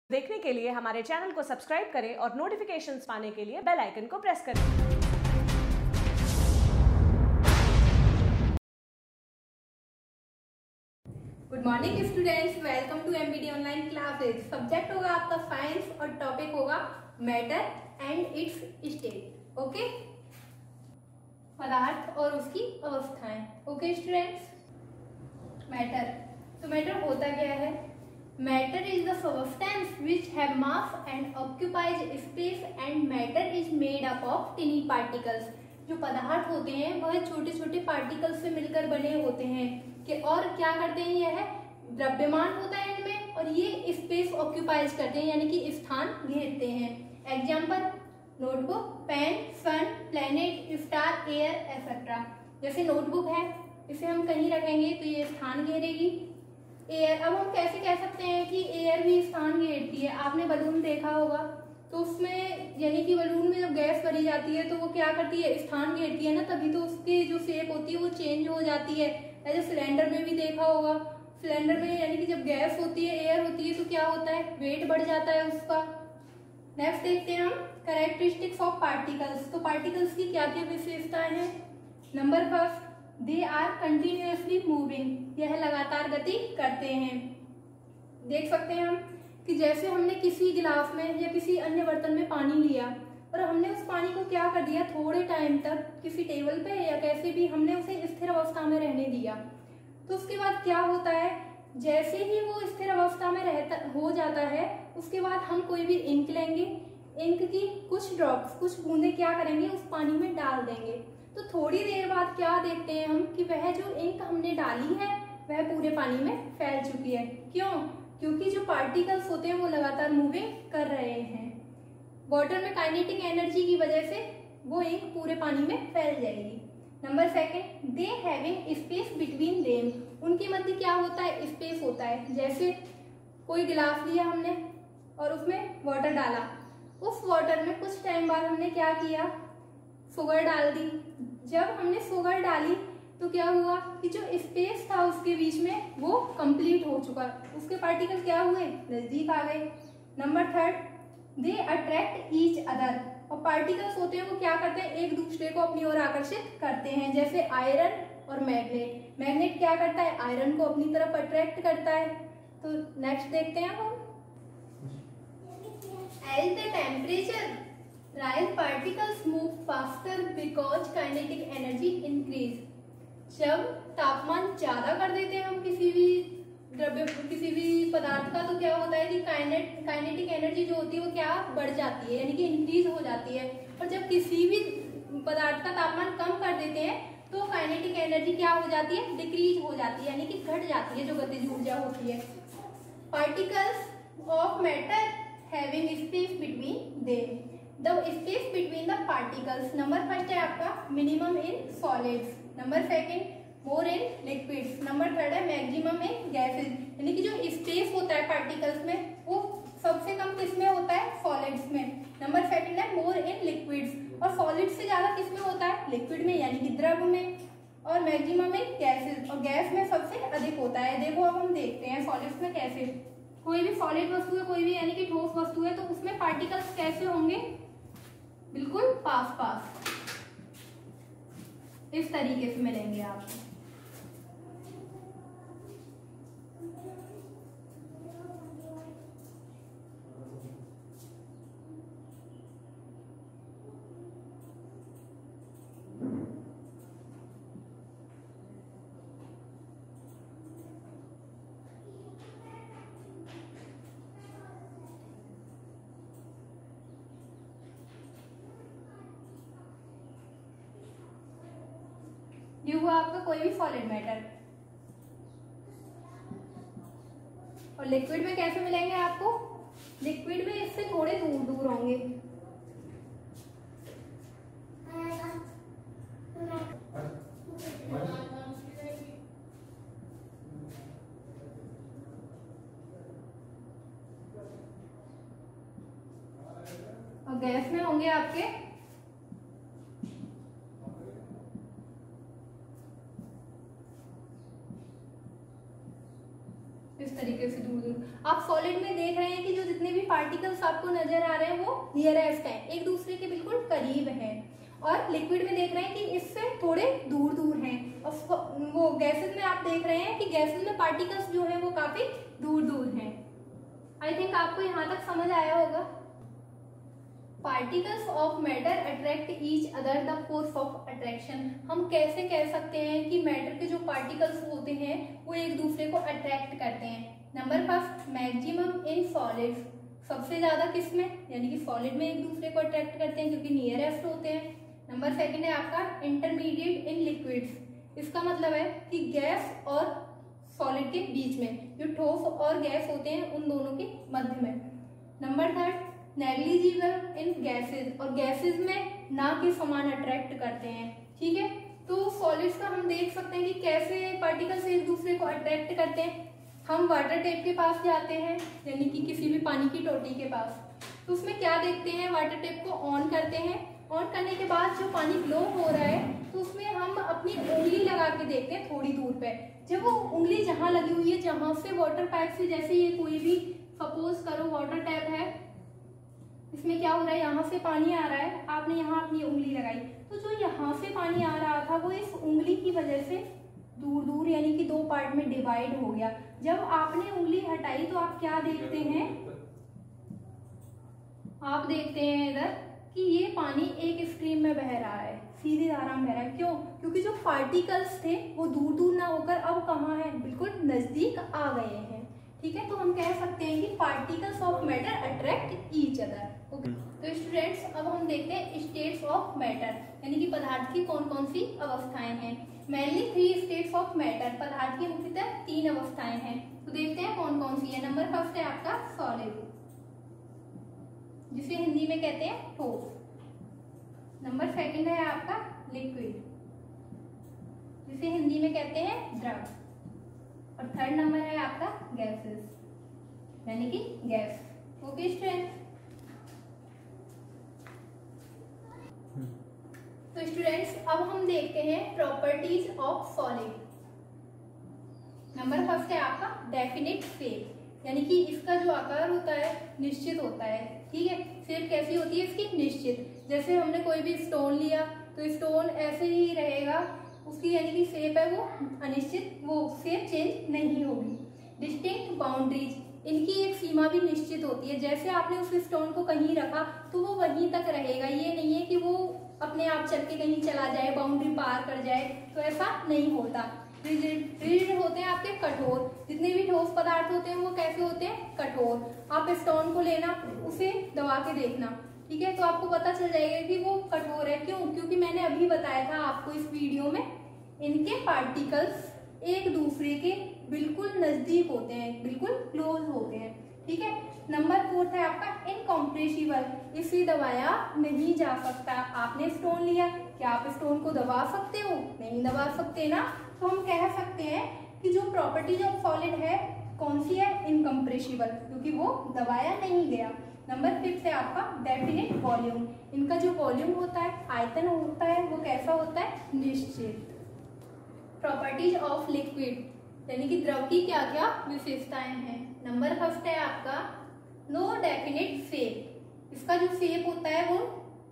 देखने के लिए हमारे चैनल को सब्सक्राइब करें और नोटिफिकेशंस पाने के लिए बेल आइकन को प्रेस करें। Good morning students, welcome to MBD online classes. Subject होगा आपका साइंस और टॉपिक होगा matter and its state. Okay, पदार्थ और उसकी अवस्थाएं। Okay students, matter. तो मैटर होता क्या है? Matter is the substance which have mass and occupies space and matter is made up of tiny particles. जो पदार्थ होते हैं वह छोटे छोटे पार्टिकल्स से मिलकर बने होते हैं कि और क्या करते हैं, यह द्रव्यमान होता है इनमें और ये स्पेस ऑक्यूपाइज करते हैं यानी कि स्थान घेरते हैं। एग्जाम्पल, नोटबुक, पेन, सन, प्लेनेट, स्टार, एयर एक्सेट्रा। जैसे नोटबुक है, इसे हम कहीं रखेंगे तो ये स्थान घेरेगी। एयर, अब हम कैसे कह सकते हैं कि एयर भी स्थान घेरती है? आपने बलून देखा होगा तो उसमें यानी कि बलून में जब गैस भरी जाती है तो वो क्या करती है, स्थान घेरती है ना, तभी तो उसकी जो शेप होती है वो चेंज हो जाती है। ऐसे सिलेंडर में भी देखा होगा, सिलेंडर में यानी कि जब गैस होती है, एयर होती है तो क्या होता है, वेट बढ़ जाता है उसका। नेक्स्ट देखते हैं हम कैरेक्टरिस्टिक्स ऑफ पार्टिकल्स। तो पार्टिकल्स की क्या क्या विशेषताएं हैं? Number first, they are continuously moving, यह लगातार गति करते हैं। देख सकते हैं हम कि जैसे हमने किसी गिलास में या किसी अन्य बर्तन में पानी लिया और हमने उस पानी को क्या कर दिया, थोड़े टाइम तक किसी टेबल पे या कैसे भी हमने उसे स्थिर अवस्था में रहने दिया, तो उसके बाद क्या होता है, जैसे ही वो स्थिर अवस्था में हो जाता है, उसके बाद हम कोई भी इंक लेंगे, इंक की कुछ ड्रॉप्स, कुछ बूंदे क्या करेंगे, उस पानी में डाल देंगे। तो थोड़ी देर बाद क्या देखते हैं हम कि वह जो इंक हमने डाली है वह पूरे पानी में फैल चुकी है। क्यों? क्योंकि जो पार्टिकल्स होते हैं वो लगातार मूविंग कर रहे हैं। वाटर में काइनेटिक एनर्जी की वजह से वो इंक पूरे पानी में फैल जाएगी। Number second, they having space between them, उनके मध्य क्या होता है, स्पेस होता है। जैसे कोई गिलास लिया हमने और उसमें वाटर डाला, उस वाटर में कुछ टाइम बाद हमने क्या किया, शुगर डाल दी। जब हमने शुगर डाली तो क्या हुआ कि जो स्पेस था उसके बीच में वो कंप्लीट हो चुका, उसके पार्टिकल क्या हुए, नजदीक आ गए। Number third, they attract each other, और पार्टिकल्स होते हैं वो क्या करते हैं, एक दूसरे को अपनी ओर आकर्षित करते हैं। जैसे आयरन और मैग्नेट, मैग्नेट क्या करता है, आयरन को अपनी तरफ अट्रैक्ट करता है। तो नेक्स्ट देखते हैं हम, as the temperature rise particles move faster because kinetic energy increase. जब तापमान ज्यादा कर देते हैं हम किसी भी पदार्थ का, तो क्या होता है कि काइनेटिक एनर्जी जो होती है वो क्या बढ़ जाती है यानी कि इंक्रीज हो जाती है। और जब किसी भी पदार्थ का तापमान कम कर देते हैं तो काइनेटिक एनर्जी क्या हो जाती है, डिक्रीज हो जाती है यानी कि घट जाती है, जो गतिज ऊर्जा होती है। Particles of matter having space between them, the space between the particles. Number first है आपका minimum in solids, number second more in liquids, number third है मैक्सिमम इन गैसेस। यानी कि जो स्पेस होता है पार्टिकल्स में वो सबसे कम किस में होता है, सॉलिड्स में। नंबर सेकंड है मोर इन लिक्विड्स, और सॉलिड से ज्यादा किस में होता है, लिक्विड में यानी कि द्रव में। और मैक्सिमम इन गैसेस, और गैस में सबसे अधिक होता है। देखो अब हम देखते हैं सॉलिड्स में कैसे, कोई भी सॉलिड वस्तु है, कोई भी यानी कि ठोस वस्तु है, तो उसमें पार्टिकल्स कैसे होंगे, बिल्कुल पास पास इस तरीके से मिलेंगे आपको। ये हुआ आपका कोई भी सॉलिड मैटर। और लिक्विड में कैसे मिलेंगे आपको, लिक्विड में इससे थोड़े दूर दूर होंगे। और गैस में होंगे आपके इस तरीके से दूर दूर। आप सॉलिड में देख रहे हैं कि जो जितने भी पार्टिकल्स आपको नजर आ रहे हैं वो नियरेस्ट हैं, एक दूसरे के बिल्कुल करीब हैं, और लिक्विड में देख रहे हैं कि इससे थोड़े दूर दूर हैं, और वो गैसेस में आप देख रहे हैं कि गैसेस में पार्टिकल्स जो है वो काफी दूर दूर हैं। आई थिंक आपको यहाँ तक समझ आया होगा। Particles of matter attract each other, the force of attraction. हम कैसे कह सकते हैं कि मैटर के जो पार्टिकल्स होते हैं वो एक दूसरे को अट्रैक्ट करते हैं। Number first, maximum in solids, सबसे ज्यादा किसमें, यानी कि सॉलिड में एक दूसरे को अट्रैक्ट करते हैं क्योंकि नियरेस्ट होते हैं। नंबर सेकंड है आपका इंटरमीडिएट इन लिक्विड्स, इसका मतलब है कि गैस और सॉलिड के बीच में, जो ठोस और गैस होते हैं उन दोनों के मध्य में। नंबर थर्ड, नेग्लिजिबल इन गैसेस, और गैसेस में ना के समान अट्रैक्ट करते हैं। ठीक है, तो सॉलिड्स का हम देख सकते हैं कि कैसे पार्टिकल्स एक दूसरे को अट्रैक्ट करते हैं। हम वाटर टेप के पास जाते हैं, यानी कि किसी भी पानी की टोटी के पास, तो उसमें क्या देखते हैं, वाटर टेप को ऑन करते हैं। ऑन करने के बाद जो पानी फ्लो हो रहा है तो उसमें हम अपनी उंगली लगा के देखते हैं थोड़ी दूर पे। जब वो उंगली जहाँ लगी हुई है, जहाँ से वाटर पाइप से, जैसे ये कोई भी सपोज करो वाटर टैप है, इसमें क्या हो रहा है, यहाँ से पानी आ रहा है, आपने यहाँ अपनी उंगली लगाई, तो जो यहाँ से पानी आ रहा था वो इस उंगली की वजह से दूर दूर, यानी कि दो पार्ट में डिवाइड हो गया। जब आपने उंगली हटाई तो आप क्या देखते हैं, आप देखते हैं इधर कि ये पानी एक स्ट्रीम में बह रहा है, सीधी धारा में बह रहा है। क्यों? क्योंकि जो पार्टिकल्स थे वो दूर दूर ना होकर अब कहाँ है, बिल्कुल नजदीक आ गए हैं। ठीक है, तो हम कह सकते हैं कि particles of matter attract each other. Okay, तो स्टूडेंट्स अब हम देखते हैं स्टेट्स ऑफ मैटर, यानी कि पदार्थ की कौन कौन सी अवस्थाएं हैं। मेनली 3 स्टेट्स ऑफ मैटर, पदार्थ की मुख्यतः 3 अवस्थाएं हैं। तो देखते हैं कौन कौन सी है। नंबर फर्स्ट है आपका सॉलिड, जिसे हिंदी में कहते हैं ठोस। नंबर सेकंड है आपका लिक्विड, जिसे हिंदी में कहते हैं द्रव। और थर्ड नंबर है आपका गैसेस, यानी कि गैस। ओके स्टूडेंट्स, तो स्टूडेंट्स अब हम देखते हैं properties of solid. Number first है आपका डेफिनिट शेप, यानी कि इसका जो आकार होता है निश्चित होता है। ठीक है, शेप कैसी होती है इसकी, निश्चित। जैसे हमने कोई भी स्टोन लिया तो स्टोन ऐसे ही रहेगा, उसकी यानी कि शेप है वो अनिश्चित, वो शेप चेंज नहीं होगी। डिस्टिंक्ट बाउंड्रीज, इनकी एक सीमा भी निश्चित होती है। जैसे आपने उस स्टोन को कहीं रखा तो वो वहीं तक रहेगा, ये नहीं है कि वो अपने आप चल के कहीं चला जाए, बाउंड्री पार कर जाए, तो ऐसा नहीं होता। रिजिड होते हैं आपके कठोर, जितने भी ठोस पदार्थ होते हैं वो कैसे होते हैं, कठोर। आप स्टोन को लेना, उसे दबा के देखना, ठीक है, तो आपको पता चल जाएगा कि वो कठोर है। क्यों? क्योंकि मैंने अभी बताया था आपको इस वीडियो में, इनके पार्टिकल्स एक दूसरे के बिल्कुल नजदीक होते हैं, बिल्कुल क्लोज होते हैं। ठीक है, नंबर 4 है आपका इनकॉम्प्रेसिबल, इसे दबाया नहीं जा सकता। आपने स्टोन लिया, क्या आप स्टोन को दबा सकते हो? नहीं दबा सकते ना, तो हम कह सकते हैं कि जो प्रॉपर्टीज ऑफ सॉलिड है कौन सी है, इनकम्प्रेसिबल, क्योंकि वो दबाया नहीं गया। नंबर 5 है आपका डेफिनेट वॉल्यूम, इनका जो वॉल्यूम होता है, आयतन होता है, वो कैसा होता है, निश्चित। प्रॉपर्टीज ऑफ लिक्विड, यानी कि द्रव की क्या क्या विशेषताएं हैं। नंबर फर्स्ट है आपका नो डेफिनेट शेप, इसका जो शेप होता है वो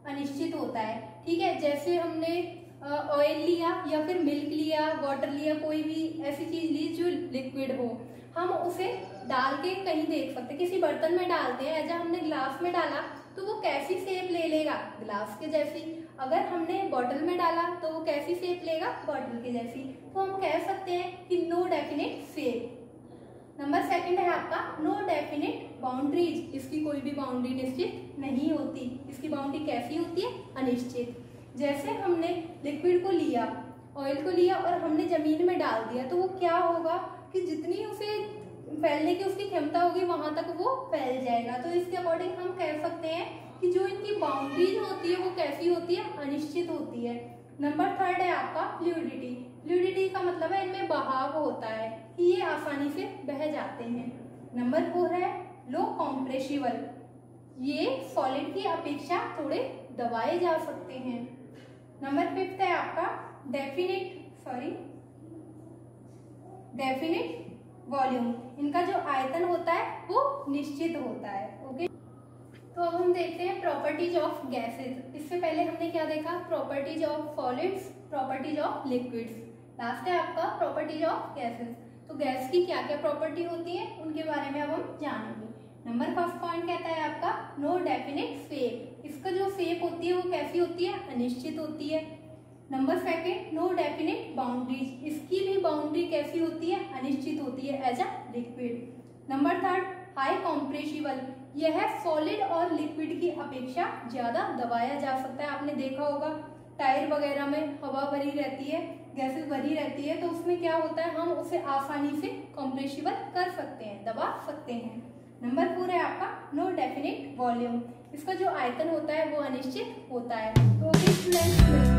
अनिश्चित होता है। ठीक है, जैसे हमने ऑयल लिया या फिर मिल्क लिया, वाटर लिया, कोई भी ऐसी चीज ली जो लिक्विड हो, हम उसे डाल के कहीं देख सकते, किसी बर्तन में डालते हैं, ऐसा हमने ग्लास में डाला तो वो कैसी शेप ले लेगा, ग्लास के जैसी। अगर हमने बॉटल में डाला तो वो कैसी शेप लेगा, बॉटल के जैसी। तो हम कह सकते हैं कि नो डेफिनेट शेप। नंबर 2 है आपका नो डेफिनेट बाउंड्रीज, इसकी कोई भी बाउंड्री निश्चित नहीं होती। इसकी बाउंड्री कैसी होती है, अनिश्चित। जैसे हमने लिक्विड को लिया, ऑयल को लिया और हमने जमीन में डाल दिया, तो वो क्या होगा कि जितनी उसे फैलने की उसकी क्षमता होगी वहां तक वो फैल जाएगा। तो इसके अकॉर्डिंग हम कह सकते हैं कि जो इनकी बाउंड्रीज होती है वो कैसी होती है, अनिश्चित होती है। नंबर 3 है आपका फ्लूइडिटी, फ्लूइडिटी का मतलब है इनमें बहाव होता है कि ये आसानी से बह जाते हैं। नंबर 4 है लो कॉम्प्रेसिबल, ये सॉलिड की अपेक्षा थोड़े दबाए जा सकते हैं। नंबर 5 है आपका डेफिनिट वॉल्यूम, इनका जो आयतन होता है वो निश्चित होता है। ओके, तो अब हम देखते हैं प्रॉपर्टीज ऑफ गैसेस। इससे पहले हमने क्या देखा, properties of solids, properties of liquids. Last है आपका प्रॉपर्टीज ऑफ गैसेस। तो गैस की क्या क्या प्रॉपर्टी होती है उनके बारे में अब हम जानेंगे। नंबर फर्स्ट पॉइंट कहता है आपका नो डेफिनेट शेप। इसका जो शेप होती है वो कैसी होती है, अनिश्चित होती है। Number second no definite boundaries. इसकी भी बाउंड्री कैसी होती है, अनिश्चित होती है as a liquid. Number third high compressible. यह सॉलिड और लिक्विड की अपेक्षा ज्यादा दबाया जा सकता है। आपने देखा होगा टायर वगैरह में हवा भरी रहती है, गैसेस भरी रहती है, तो उसमें क्या होता है, हम उसे आसानी से कॉम्प्रेसिबल कर सकते हैं, दबा सकते हैं। नंबर 4 है आपका नो डेफिनेट वॉल्यूम। इसका जो आयतन होता है वो अनिश्चित होता है। तो स्टूडेंट्स